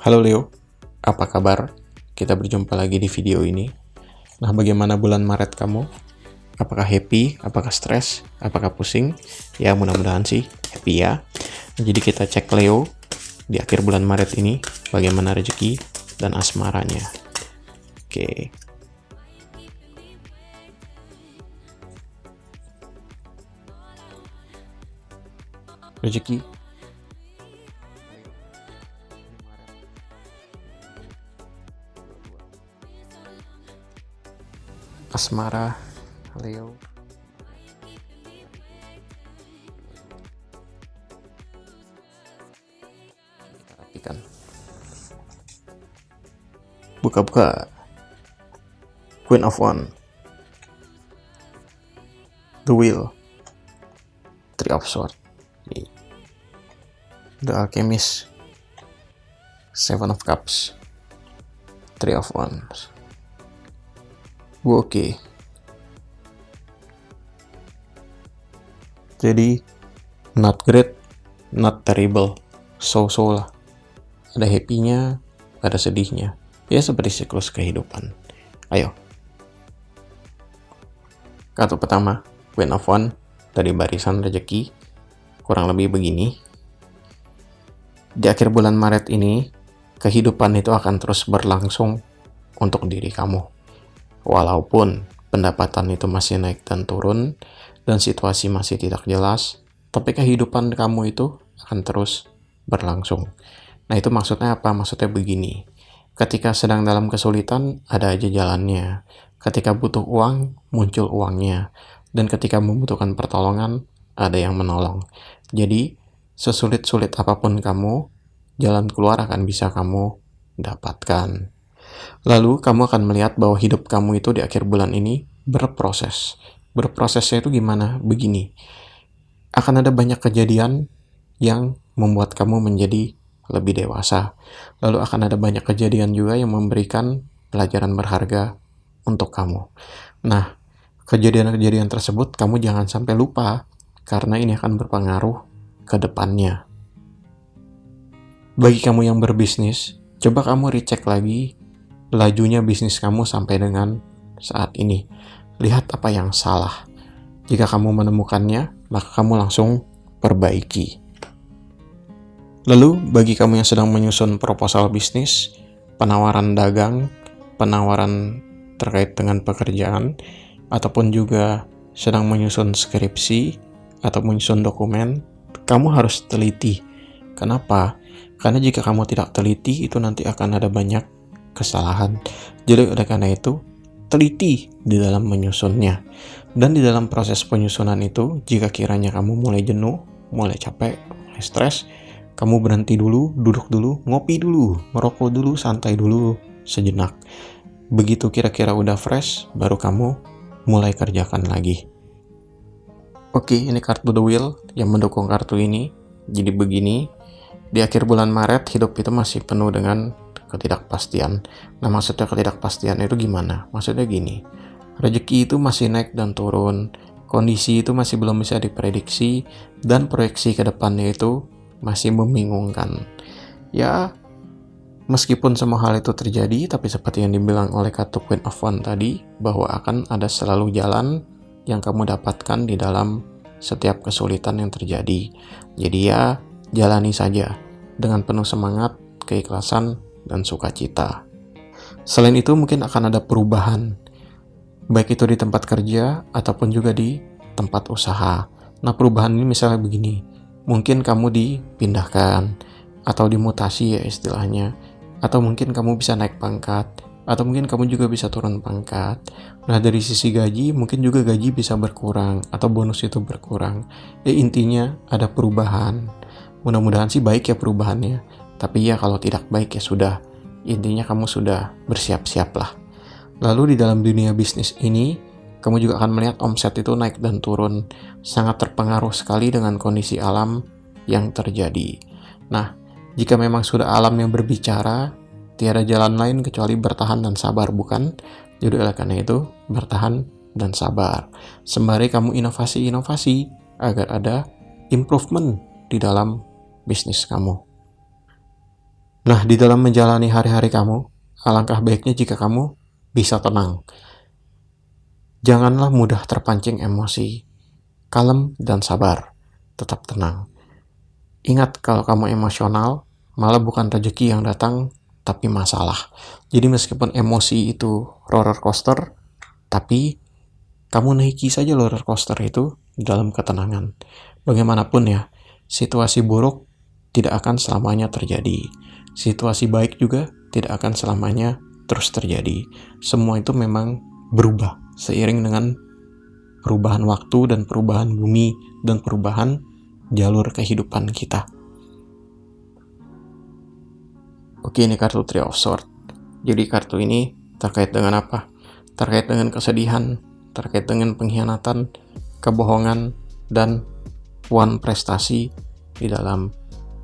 Halo Leo, apa kabar? Kita berjumpa lagi di video ini. Nah, bagaimana bulan Maret kamu? Apakah happy? Apakah stres? Apakah pusing? Ya, mudah-mudahan sih happy ya. Jadi kita cek Leo di akhir bulan Maret ini, bagaimana rezeki dan asmaranya. Oke. Rezeki. Asmara, Leo. Kita rapikan. Buka-buka. Queen of One. The Wheel. Three of Swords. The Alchemist. Seven of Cups. Three of Wands. Oke. Jadi not great, not terrible, so-so lah. Ada happy-nya, ada sedihnya. Ya seperti siklus kehidupan. Ayo. Kartu pertama, Queen of One dari barisan rezeki. Kurang lebih begini. Di akhir bulan Maret ini, kehidupan itu akan terus berlangsung untuk diri kamu. Walaupun pendapatan itu masih naik dan turun, dan situasi masih tidak jelas, tapi kehidupan kamu itu akan terus berlangsung. Nah, itu maksudnya apa? Maksudnya begini. Ketika sedang dalam kesulitan, ada aja jalannya. Ketika butuh uang, muncul uangnya. Dan ketika membutuhkan pertolongan, ada yang menolong. Jadi, sesulit-sulit apapun kamu, jalan keluar akan bisa kamu dapatkan. Lalu kamu akan melihat bahwa hidup kamu itu di akhir bulan ini berproses. Berprosesnya itu gimana? Begini. Akan ada banyak kejadian yang membuat kamu menjadi lebih dewasa. Lalu akan ada banyak kejadian juga yang memberikan pelajaran berharga untuk kamu. Nah, kejadian-kejadian tersebut kamu jangan sampai lupa, karena ini akan berpengaruh ke depannya. Bagi kamu yang berbisnis, coba kamu recheck lagi lajunya bisnis kamu sampai dengan saat ini. Lihat apa yang salah. Jika kamu menemukannya, maka kamu langsung perbaiki. Lalu, bagi kamu yang sedang menyusun proposal bisnis, penawaran dagang, penawaran terkait dengan pekerjaan, ataupun juga sedang menyusun skripsi, atau menyusun dokumen, kamu harus teliti. Kenapa? Karena jika kamu tidak teliti, itu nanti akan ada banyak kesalahan. Jadi oleh karena itu, teliti di dalam menyusunnya. Dan di dalam proses penyusunan itu, jika kiranya kamu mulai jenuh, mulai capek, mulai stres, kamu berhenti dulu, duduk dulu, ngopi dulu, merokok dulu, santai dulu sejenak. Begitu kira-kira udah fresh, baru kamu mulai kerjakan lagi. Oke, ini kartu The Wheel yang mendukung kartu ini. Jadi begini, di akhir bulan Maret, hidup itu masih penuh dengan ketidakpastian. Nah, maksudnya ketidakpastian itu gimana? Maksudnya gini, rezeki itu masih naik dan turun, kondisi itu masih belum bisa diprediksi, dan proyeksi ke depannya itu masih membingungkan. Ya, meskipun semua hal itu terjadi, tapi seperti yang dibilang oleh kartu Queen of One tadi, bahwa akan ada selalu jalan yang kamu dapatkan di dalam setiap kesulitan yang terjadi. Jadi ya, jalani saja dengan penuh semangat, keikhlasan, dan sukacita. Selain itu mungkin akan ada perubahan, baik itu di tempat kerja ataupun juga di tempat usaha. Nah, perubahan ini misalnya begini, mungkin kamu dipindahkan atau dimutasi ya istilahnya, atau mungkin kamu bisa naik pangkat, atau mungkin kamu juga bisa turun pangkat. Nah, dari sisi gaji mungkin juga gaji bisa berkurang atau bonus itu berkurang. Intinya ada perubahan. Mudah-mudahan sih baik ya perubahannya. Tapi ya kalau tidak baik ya sudah. Intinya kamu sudah bersiap-siap lah. Lalu di dalam dunia bisnis ini, kamu juga akan melihat omset itu naik dan turun. Sangat terpengaruh sekali dengan kondisi alam yang terjadi. Nah, jika memang sudah alam yang berbicara, tiada jalan lain kecuali bertahan dan sabar, bukan? Jadi oleh karena itu, bertahan dan sabar. Sembari kamu inovasi-inovasi agar ada improvement di dalam bisnis kamu. Nah, di dalam menjalani hari-hari kamu, alangkah baiknya jika kamu bisa tenang. Janganlah mudah terpancing emosi. Kalem dan sabar. Tetap tenang. Ingat, kalau kamu emosional, malah bukan rezeki yang datang, tapi masalah. Jadi meskipun emosi itu roller coaster, tapi kamu naiki saja roller coaster itu dalam ketenangan. Bagaimanapun ya, situasi buruk tidak akan selamanya terjadi. Situasi baik juga tidak akan selamanya terus terjadi. Semua itu memang berubah seiring dengan perubahan waktu dan perubahan bumi dan perubahan jalur kehidupan kita. Oke, ini kartu Three of Swords. Jadi kartu ini terkait dengan apa? Terkait dengan kesedihan, terkait dengan pengkhianatan, kebohongan, dan wan prestasi di dalam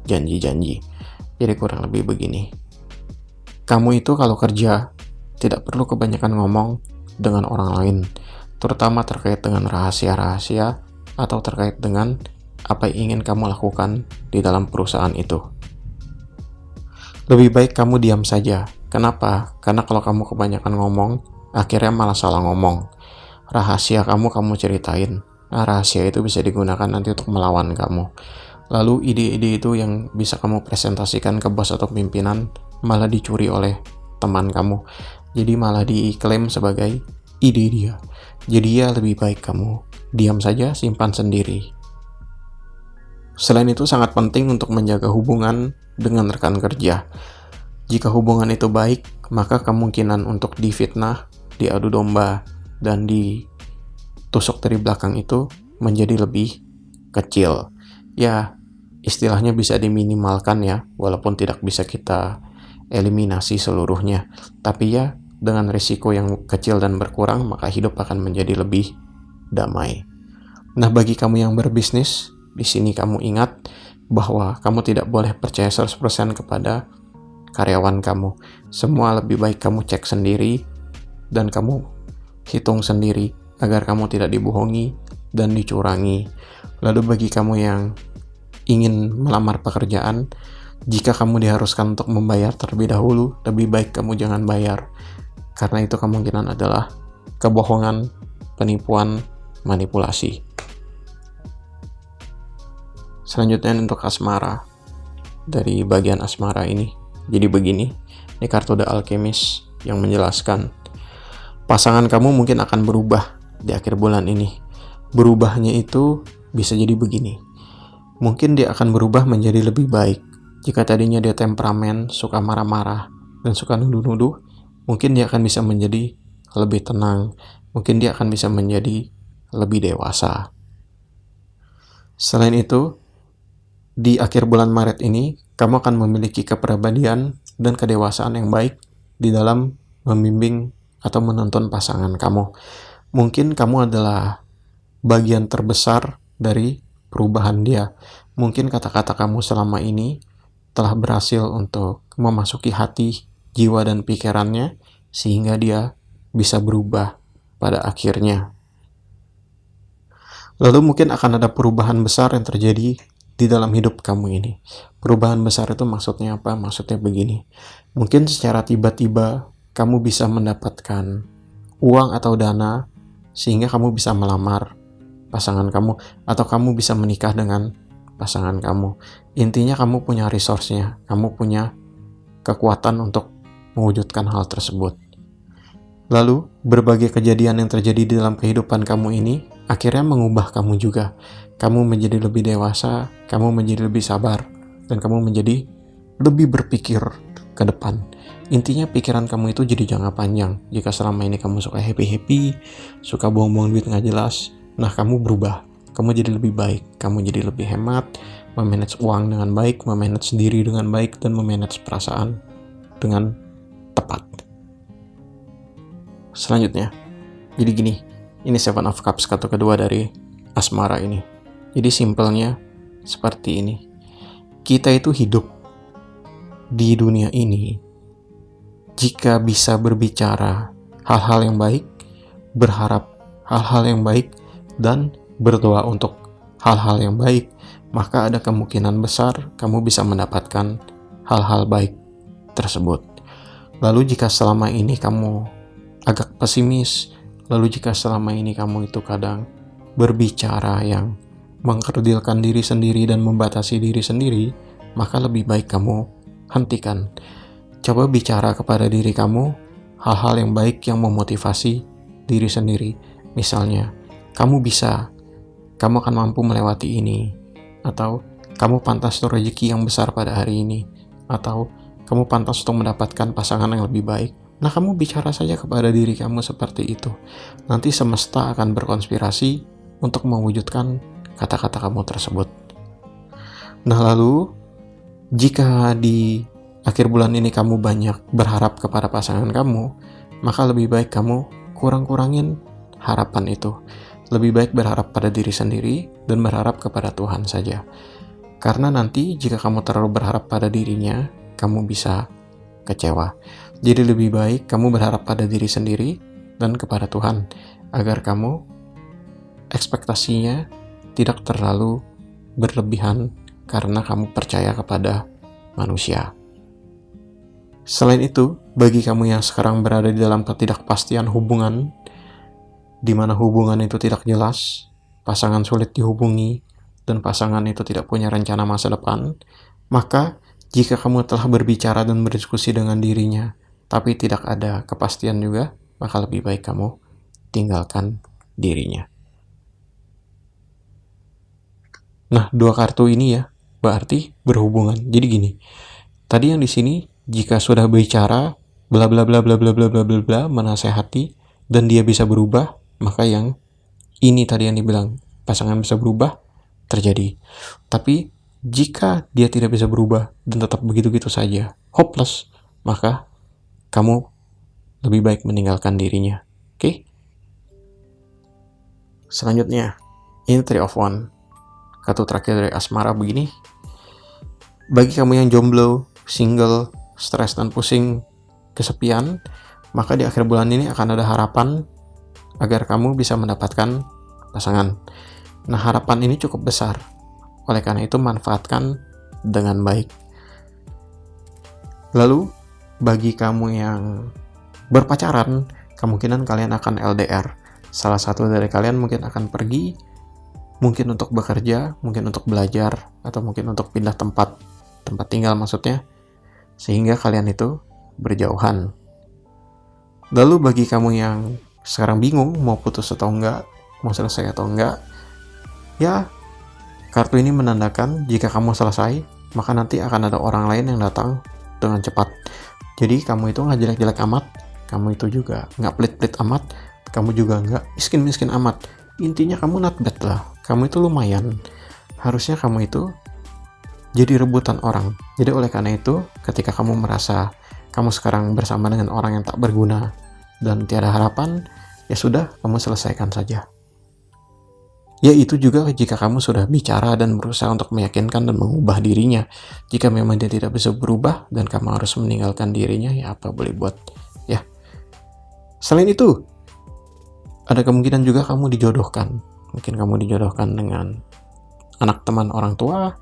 janji-janji. Jadi kurang lebih begini. Kamu itu kalau kerja tidak perlu kebanyakan ngomong dengan orang lain, terutama terkait dengan rahasia-rahasia atau terkait dengan apa yang ingin kamu lakukan di dalam perusahaan itu. Lebih baik kamu diam saja. Kenapa? Karena kalau kamu kebanyakan ngomong, akhirnya malah salah ngomong. Rahasia kamu ceritain. Nah, rahasia itu bisa digunakan nanti untuk melawan kamu. Lalu ide-ide itu yang bisa kamu presentasikan ke bos atau pimpinan malah dicuri oleh teman kamu. Jadi malah diklaim sebagai ide dia. Jadi ya lebih baik kamu diam saja, simpan sendiri. Selain itu sangat penting untuk menjaga hubungan dengan rekan kerja. Jika hubungan itu baik, maka kemungkinan untuk difitnah, diadu domba, dan ditusuk dari belakang itu menjadi lebih kecil. Ya, istilahnya bisa diminimalkan ya, walaupun tidak bisa kita eliminasi seluruhnya. Tapi ya, dengan risiko yang kecil dan berkurang, maka hidup akan menjadi lebih damai. Nah, bagi kamu yang berbisnis, di sini kamu ingat bahwa kamu tidak boleh percaya 100% kepada karyawan kamu. Semua lebih baik kamu cek sendiri dan kamu hitung sendiri agar kamu tidak dibohongi dan dicurangi. Lalu bagi kamu yang ingin melamar pekerjaan, jika kamu diharuskan untuk membayar terlebih dahulu, lebih baik kamu jangan bayar. Karena itu kemungkinan adalah kebohongan, penipuan, manipulasi. Selanjutnya untuk asmara. Dari bagian asmara ini. Jadi begini, ini kartu The Alchemist yang menjelaskan pasangan kamu mungkin akan berubah di akhir bulan ini. Berubahnya itu bisa jadi begini. Mungkin dia akan berubah menjadi lebih baik. Jika tadinya dia temperamen, suka marah-marah, dan suka nuduh-nuduh, mungkin dia akan bisa menjadi lebih tenang. Mungkin dia akan bisa menjadi lebih dewasa. Selain itu, di akhir bulan Maret ini, kamu akan memiliki kepribadian dan kedewasaan yang baik di dalam membimbing atau menuntun pasangan kamu. Mungkin kamu adalah bagian terbesar dari perubahan dia. Mungkin kata-kata kamu selama ini telah berhasil untuk memasuki hati, jiwa, dan pikirannya sehingga dia bisa berubah pada akhirnya. Lalu mungkin akan ada perubahan besar yang terjadi di dalam hidup kamu ini. Perubahan besar itu maksudnya apa? Maksudnya begini. Mungkin secara tiba-tiba kamu bisa mendapatkan uang atau dana sehingga kamu bisa melamar pasangan kamu atau kamu bisa menikah dengan pasangan kamu. Intinya kamu punya resource-nya, kamu punya kekuatan untuk mewujudkan hal tersebut. Lalu, berbagai kejadian yang terjadi di dalam kehidupan kamu ini akhirnya mengubah kamu juga. Kamu menjadi lebih dewasa, kamu menjadi lebih sabar, dan kamu menjadi lebih berpikir ke depan. Intinya pikiran kamu itu jadi jangka panjang. Jika selama ini kamu suka happy-happy, suka buang-buang duit nggak jelas, nah kamu berubah. Kamu jadi lebih baik, kamu jadi lebih hemat, memanage uang dengan baik, memanage diri dengan baik, dan memanage perasaan dengan tepat. Selanjutnya, jadi gini, ini Seven of Cups, kartu kedua dari asmara ini. Jadi simpelnya seperti ini. Kita itu hidup di dunia ini jika bisa berbicara hal-hal yang baik, berharap hal-hal yang baik, dan berdoa untuk hal-hal yang baik, maka ada kemungkinan besar kamu bisa mendapatkan hal-hal baik tersebut. Lalu jika selama ini kamu agak pesimis, lalu jika selama ini kamu itu kadang berbicara yang mengkerdilkan diri sendiri dan membatasi diri sendiri, maka lebih baik kamu hentikan. Coba bicara kepada diri kamu hal-hal yang baik yang memotivasi diri sendiri. Misalnya, kamu bisa, kamu akan mampu melewati ini, atau kamu pantas untuk rezeki yang besar pada hari ini, atau kamu pantas untuk mendapatkan pasangan yang lebih baik. Nah, kamu bicara saja kepada diri kamu seperti itu. Nanti semesta akan berkonspirasi untuk mewujudkan kata-kata kamu tersebut. Nah, lalu jika di akhir bulan ini kamu banyak berharap kepada pasangan kamu, maka lebih baik kamu kurang-kurangin harapan itu. Lebih baik berharap pada diri sendiri dan berharap kepada Tuhan saja. Karena nanti jika kamu terlalu berharap pada dirinya, kamu bisa kecewa. Jadi lebih baik kamu berharap pada diri sendiri dan kepada Tuhan, agar kamu ekspektasinya tidak terlalu berlebihan karena kamu percaya kepada manusia. Selain itu, bagi kamu yang sekarang berada di dalam ketidakpastian hubungan, di mana hubungan itu tidak jelas, pasangan sulit dihubungi, dan pasangan itu tidak punya rencana masa depan, maka jika kamu telah berbicara dan berdiskusi dengan dirinya, tapi tidak ada kepastian juga, maka lebih baik kamu tinggalkan dirinya. Nah, 2 kartu ini ya, berarti berhubungan. Jadi gini, tadi yang di sini, jika sudah bicara, bla bla bla bla bla bla bla bla bla, menasehati, dan dia bisa berubah, maka yang ini tadi yang dibilang, pasangan bisa berubah, terjadi. Tapi, jika dia tidak bisa berubah, dan tetap begitu-gitu saja, hopeless, maka kamu lebih baik meninggalkan dirinya. Oke? Selanjutnya, ini 3 of One. Kartu terakhir dari asmara begini. Bagi kamu yang jomblo, single, stres dan pusing, kesepian, maka di akhir bulan ini akan ada harapan agar kamu bisa mendapatkan pasangan. Nah, harapan ini cukup besar. Oleh karena itu, manfaatkan dengan baik. Lalu, bagi kamu yang berpacaran, kemungkinan kalian akan LDR. Salah satu dari kalian mungkin akan pergi, mungkin untuk bekerja, mungkin untuk belajar, atau mungkin untuk pindah tempat tinggal maksudnya, sehingga kalian itu berjauhan. Lalu bagi kamu yang sekarang bingung mau putus atau enggak, mau selesai atau enggak, ya kartu ini menandakan jika kamu selesai, maka nanti akan ada orang lain yang datang dengan cepat. Jadi kamu itu nggak jelek-jelek amat, kamu itu juga nggak pelit-pelit amat, kamu juga nggak miskin-miskin amat. Intinya kamu not bad lah, kamu itu lumayan. Harusnya kamu itu jadi rebutan orang. Jadi oleh karena itu, ketika kamu merasa kamu sekarang bersama dengan orang yang tak berguna dan tiada harapan, ya sudah, kamu selesaikan saja. Ya itu juga jika kamu sudah bicara dan berusaha untuk meyakinkan dan mengubah dirinya. Jika memang dia tidak bisa berubah dan kamu harus meninggalkan dirinya, ya apa boleh buat. Ya. Selain itu, ada kemungkinan juga kamu dijodohkan. Mungkin kamu dijodohkan dengan anak teman orang tua,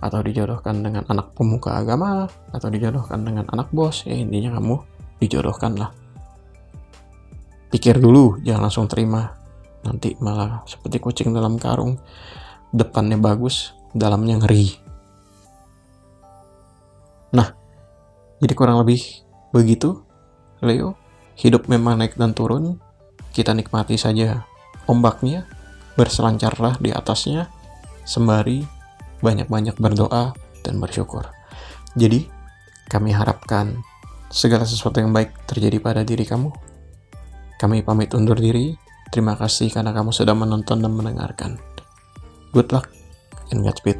atau dijodohkan dengan anak pemuka agama, atau dijodohkan dengan anak bos. Ya intinya kamu dijodohkan lah. Pikir dulu, jangan langsung terima. Nanti malah seperti kucing dalam karung. Depannya bagus, dalamnya ngeri. Nah, jadi kurang lebih begitu, Leo. Hidup memang naik dan turun. Kita nikmati saja ombaknya, berselancarlah di atasnya, sembari banyak-banyak berdoa dan bersyukur. Jadi, kami harapkan segala sesuatu yang baik terjadi pada diri kamu. Kami pamit undur diri. Terima kasih karena kamu sudah menonton dan mendengarkan. Good luck and Godspeed.